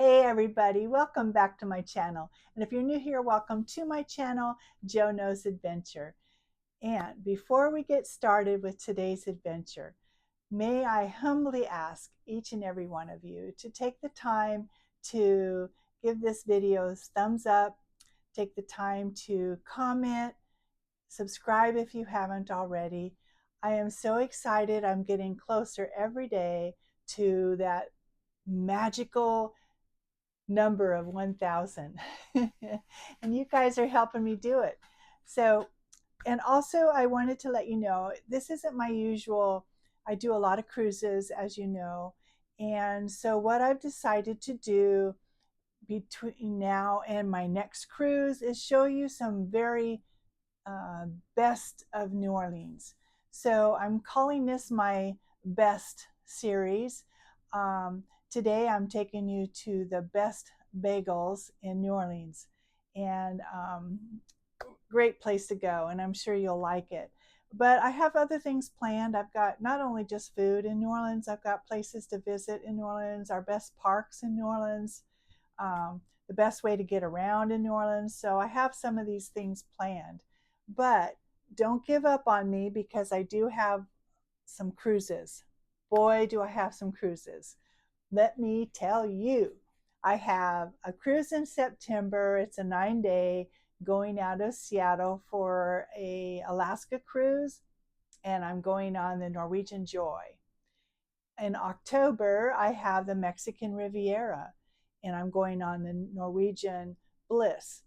Hey everybody, welcome back to my channel. And if you're new here, welcome to my channel, Joe Knows Adventure. And before we get started with today's adventure, may I humbly ask each and every one of you to take the time to give this video a thumbs up, take the time to comment, subscribe if you haven't already. I am so excited. I'm getting closer every day to that magical number of 1,000. And you guys are helping me do it. So, and also I wanted to let you know, this isn't my usual, I do a lot of cruises, as you know. And so what I've decided to do between now and my next cruise is show you some very best of New Orleans. So I'm calling this my best series. Today I'm taking you to the best bagels in New Orleans, and great place to go, and I'm sure you'll like it. But I have other things planned. I've got not only just food in New Orleans, I've got places to visit in New Orleans, our best parks in New Orleans, the best way to get around in New Orleans. So I have some of these things planned. But don't give up on me, because I do have some cruises. Boy, do I have some cruises. Let me tell you, I have a cruise in September. It's a 9-day going out of Seattle for a Alaska cruise, and I'm going on the Norwegian Joy. In October, I have the Mexican Riviera, and I'm going on the Norwegian Bliss,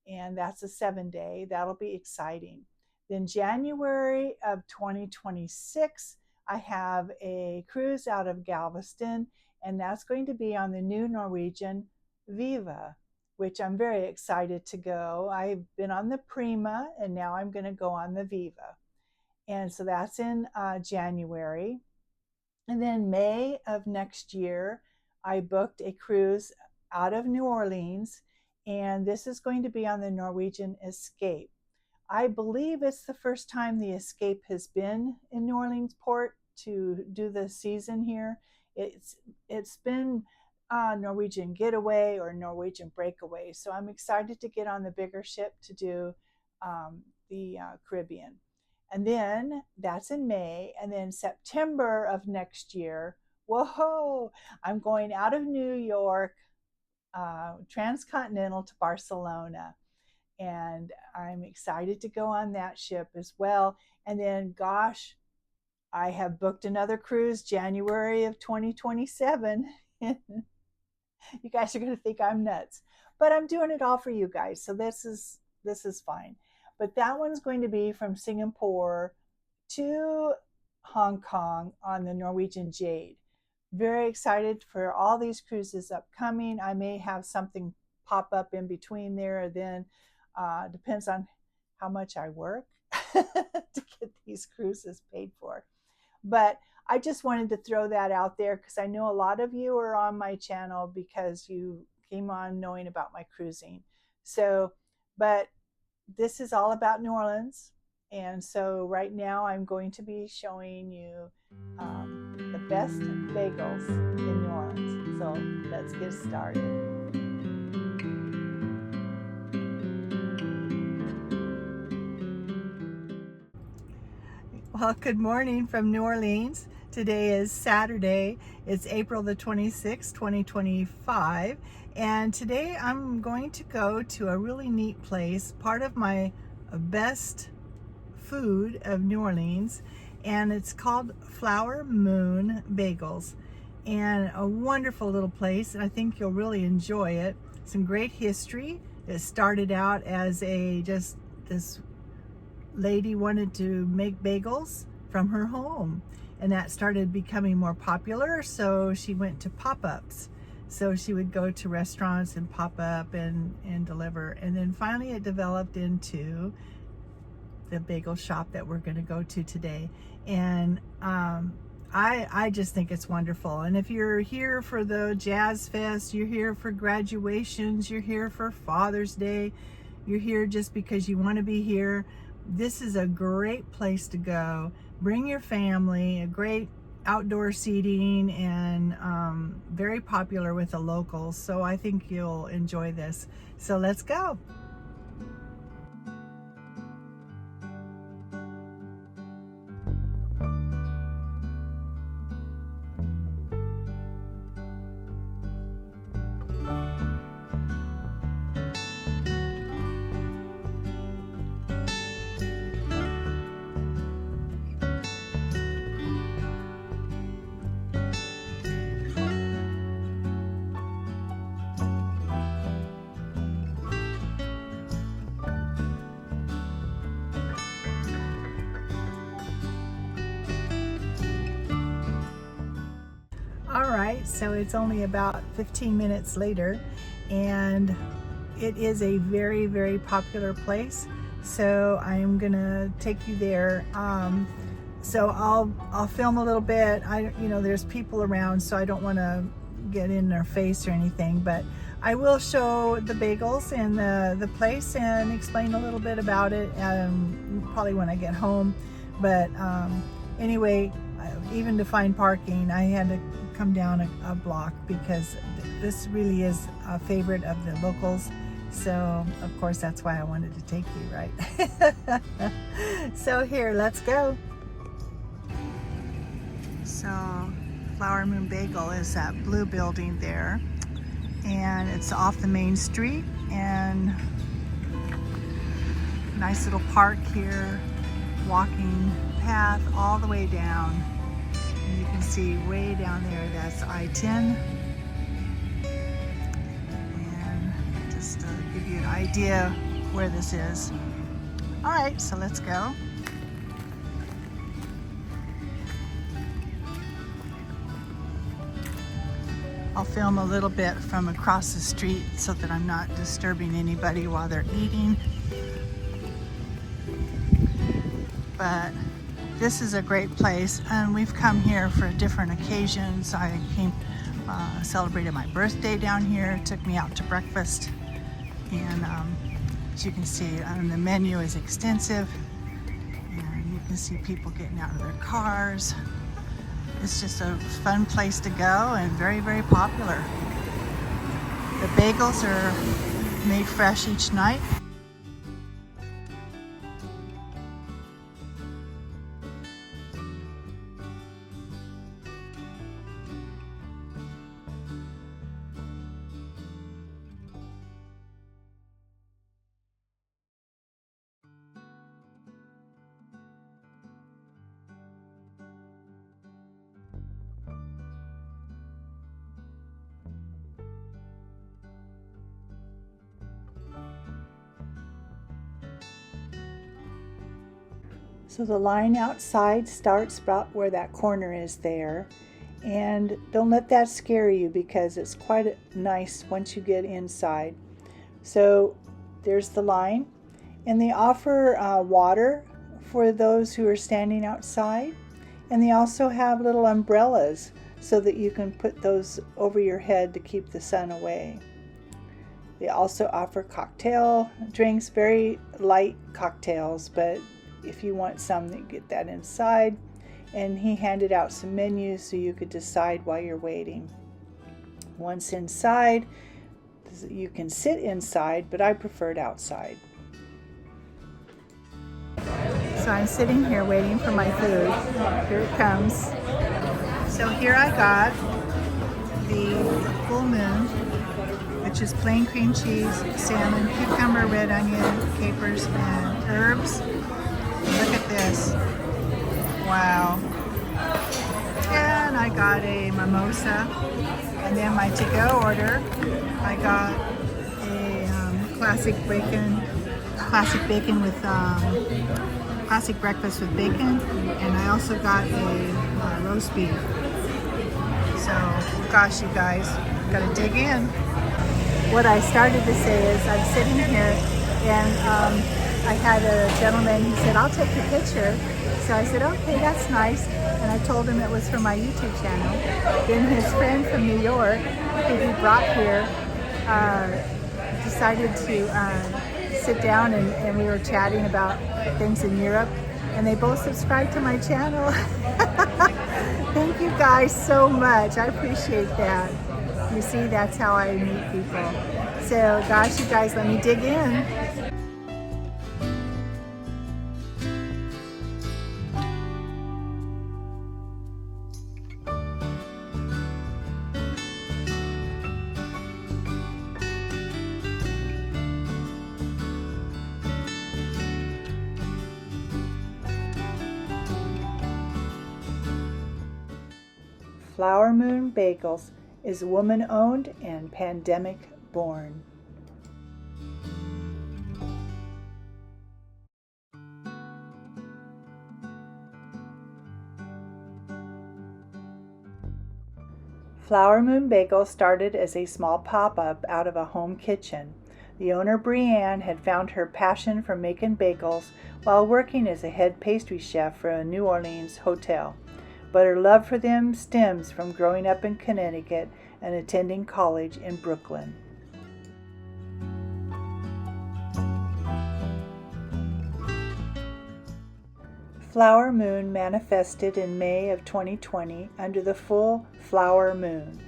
and that's a 7-day. That'll be exciting. Then January of 2026, I have a cruise out of Galveston, and that's going to be on the new Norwegian Viva, which I'm very excited to go. I've been on the Prima, and now I'm going to go on the Viva. And so that's in January. And then May of next year, I booked a cruise out of New Orleans, and this is going to be on the Norwegian Escape. I believe it's the first time the Escape has been in New Orleans port to do the season here. It's been Norwegian Getaway or Norwegian Breakaway, so I'm excited to get on the bigger ship to do the Caribbean. And then that's in May, and then September of next year, whoa, I'm going out of New York, transcontinental to Barcelona, and I'm excited to go on that ship as well. And then, gosh, I have booked another cruise January of 2027. You guys are going to think I'm nuts, but I'm doing it all for you guys, so this is fine. But that one's going to be from Singapore to Hong Kong on the Norwegian Jade. Very excited for all these cruises upcoming. I may have something pop up in between there, then depends on how much I work to get these cruises paid for. But I just wanted to throw that out there, because I know a lot of you are on my channel because you came on knowing about my cruising. So, but this is all about New Orleans. And so right now I'm going to be showing you the best bagels in New Orleans. So let's get started. Well, good morning from New Orleans. Today is Saturday. It's April the 26th, 2025. And today I'm going to go to a really neat place, part of my best food of New Orleans, and it's called Flower Moon Bagels. And a wonderful little place, and I think you'll really enjoy it. Some great history. It started out as this lady wanted to make bagels from her home, and that started becoming more popular, so she went to pop-ups. So she would go to restaurants and pop up and deliver, and then finally it developed into the bagel shop that we're going to go to today. And I just think it's wonderful. And if you're here for the Jazz Fest, you're here for graduations, you're here for Father's Day, you're here just because you want to be here, this is a great place to go. Bring your family, a great outdoor seating and very popular with the locals. So I think you'll enjoy this. So let's go. Alright, so it's only about 15 minutes later, and it is a very, very popular place. So I'm gonna take you there. So I'll film a little bit. There's people around, so I don't want to get in their face or anything, but I will show the bagels and the place and explain a little bit about it, probably when I get home. But anyway, even to find parking, I had to come down a block because this really is a favorite of the locals. So of course that's why I wanted to take you, right? So here, let's go. So Flower Moon Bagel is that blue building there, and it's off the main street, and nice little park here, walking path all the way down. You can see way down there, that's I-10. And just to give you an idea where this is. All right, so let's go. I'll film a little bit from across the street so that I'm not disturbing anybody while they're eating. But this is a great place, and we've come here for different occasions. I came, celebrated my birthday down here, took me out to breakfast, and as you can see, the menu is extensive, and you can see people getting out of their cars. It's just a fun place to go and very, very popular. The bagels are made fresh each night. So the line outside starts about where that corner is there, and don't let that scare you because it's quite nice once you get inside. So there's the line, and they offer water for those who are standing outside, and they also have little umbrellas so that you can put those over your head to keep the sun away. They also offer cocktail drinks, very light cocktails, but if you want some, you get that inside. And he handed out some menus so you could decide while you're waiting. Once inside, you can sit inside, but I preferred outside. So I'm sitting here waiting for my food. Here it comes. So here I got the full moon, which is plain cream cheese, salmon, cucumber, red onion, capers, and herbs. Look at this. Wow. And I got a mimosa. And then my to-go order, I got a classic bacon with classic breakfast with bacon. And I also got a roast beef. So, gosh, you guys, gotta dig in. What I started to say is I'm sitting here and I had a gentleman, he said, I'll take your picture. So I said, okay, that's nice. And I told him it was for my YouTube channel. Then his friend from New York, who he brought here, decided to sit down and we were chatting about things in Europe. And they both subscribed to my channel. Thank you guys so much. I appreciate that. You see, that's how I meet people. So gosh, you guys, let me dig in. Flower Moon Bagels is woman-owned and pandemic-born. Flower Moon Bagels started as a small pop-up out of a home kitchen. The owner, Brianne, had found her passion for making bagels while working as a head pastry chef for a New Orleans hotel. But her love for them stems from growing up in Connecticut and attending college in Brooklyn. Flower Moon manifested in May of 2020 under the full flower moon,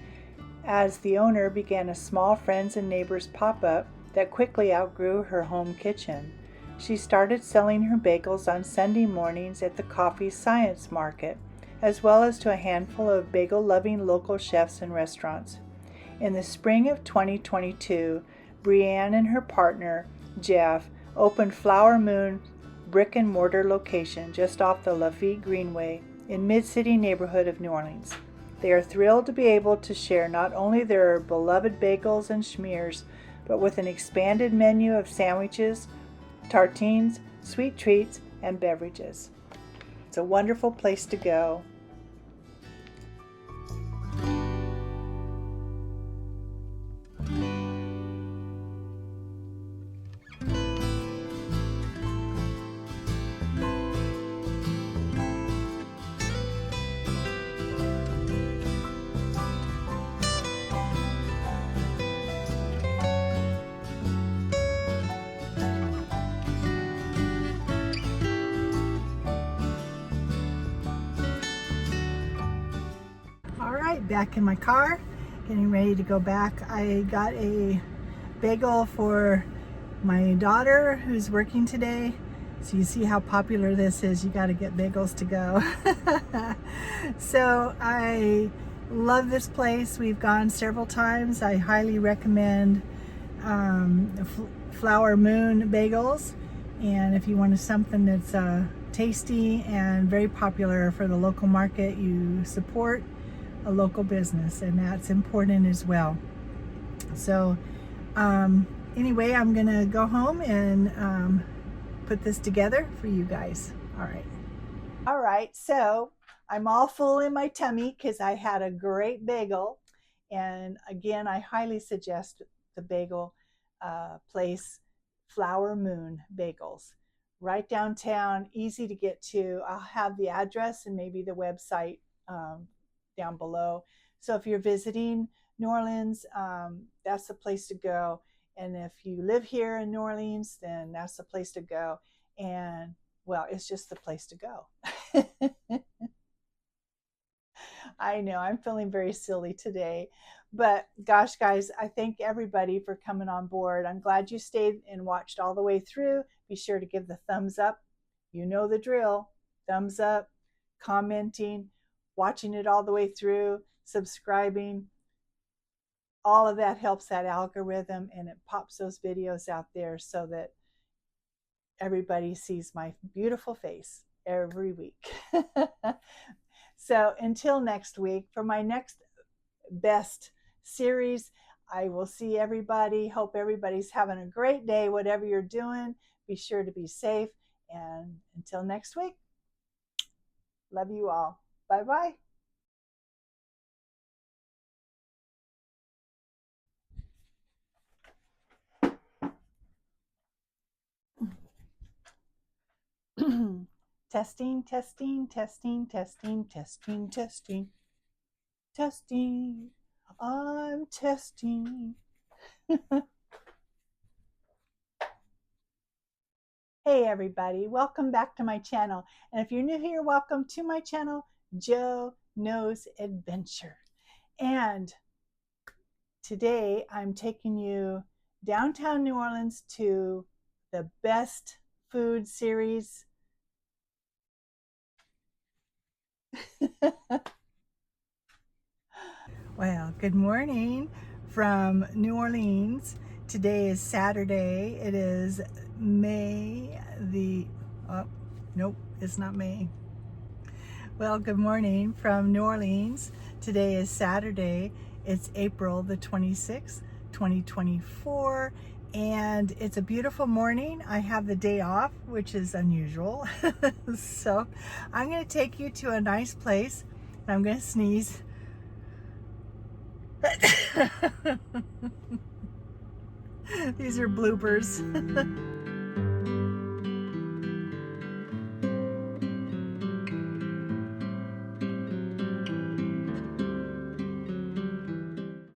as the owner began a small friends and neighbors pop-up that quickly outgrew her home kitchen. She started selling her bagels on Sunday mornings at the Coffee Science Market, as well as to a handful of bagel-loving local chefs and restaurants. In the spring of 2022, Brianne and her partner, Jeff, opened Flower Moon brick-and-mortar location just off the Lafitte Greenway in Mid-City neighborhood of New Orleans. They are thrilled to be able to share not only their beloved bagels and schmears, but with an expanded menu of sandwiches, tartines, sweet treats, and beverages. It's a wonderful place to go. All right, back in my car, getting ready to go back. I got a bagel for my daughter who's working today. So you see how popular this is. You got to get bagels to go. So I love this place. We've gone several times. I highly recommend Flower Moon Bagels. And if you want something that's tasty and very popular for the local market, you support a local business, and that's important as well. So anyway, I'm gonna go home and put this together for you guys. All right, so I'm all full in my tummy because I had a great bagel, and again, I highly suggest the bagel place, Flower Moon Bagels, right downtown, easy to get to. I'll have the address and maybe the website down below. So if you're visiting New Orleans, that's the place to go. And if you live here in New Orleans, then that's the place to go. And well, it's just the place to go. I know I'm feeling very silly today, but gosh, guys, I thank everybody for coming on board. I'm glad you stayed and watched all the way through. Be sure to give the thumbs up. You know the drill. Thumbs up, commenting, watching it all the way through, subscribing. All of that helps that algorithm, and it pops those videos out there so that everybody sees my beautiful face every week. So until next week, for my next best series, I will see everybody. Hope everybody's having a great day, whatever you're doing. Be sure to be safe. And until next week, love you all. Bye-bye. Testing, testing, testing, testing, testing, testing, testing. I'm testing. Hey everybody, welcome back to my channel. And if you're new here, welcome to my channel, Jo Nose Adventure. And today I'm taking you downtown New Orleans to the best food series. Well, good morning from New Orleans. Today is Saturday. It is May the, oh, nope, it's not May. Well, good morning from New Orleans. Today is Saturday. It's April the 26th, 2024, and it's a beautiful morning. I have the day off, which is unusual. So I'm going to take you to a nice place, and I'm going to sneeze. These are bloopers.